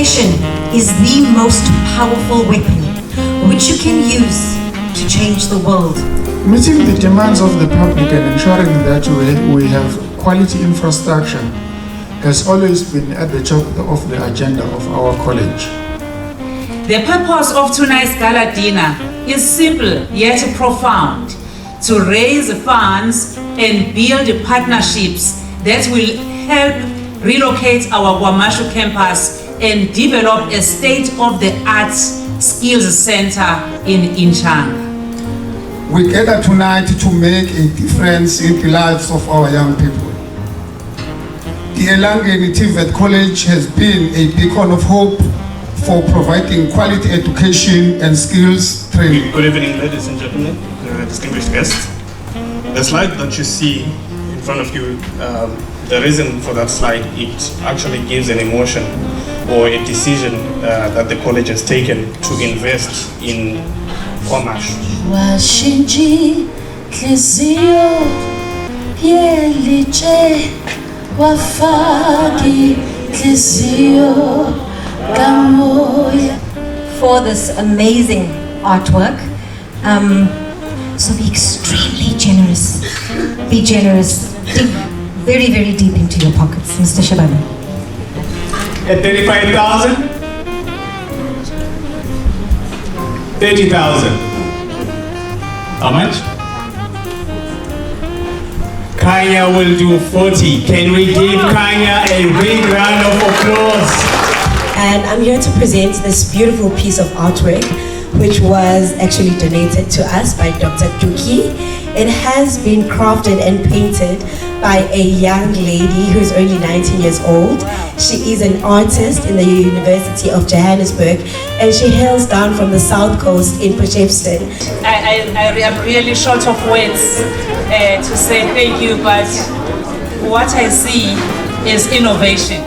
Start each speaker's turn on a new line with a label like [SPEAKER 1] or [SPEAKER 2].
[SPEAKER 1] Education is the most powerful weapon which you can use to change the world.
[SPEAKER 2] Meeting the demands of the public and ensuring that we have quality infrastructure has always been at the top of the agenda of our college.
[SPEAKER 3] The purpose of tonight's gala dinner is simple yet profound: to raise funds and build partnerships that will help relocate our Kwamashu campus and develop a state-of-the-art skills center in Inchang.
[SPEAKER 4] We gather tonight to make a difference in the lives of our young people. The Elangeni TVET College has been a beacon of hope for providing quality education and skills training.
[SPEAKER 5] Good evening, ladies and gentlemen, distinguished guests. The slide that you see in front of you, the reason for that slide, it actually gives an emotion or a decision that the college has taken to invest in Kwamashu.
[SPEAKER 6] Washinji Tlizio Yeliche Wafagi Tlizio Gamoya.
[SPEAKER 1] For this amazing artwork, so be extremely generous. Be generous. Dig very, very deep into your pockets, Mr. Shabana.
[SPEAKER 7] At 35,000? 30,000. How much? Kanya will do 40. Can we give Kanya a big round of applause?
[SPEAKER 8] And I'm here to present this beautiful piece of artwork, which was actually donated to us by Dr. Duki. It has been crafted and painted by a young lady who's only 19 years old. She is an artist in the University of Johannesburg, and she hails down from the South Coast in Potchefstroom.
[SPEAKER 3] I am really short of words to say thank you, but what I see is innovation.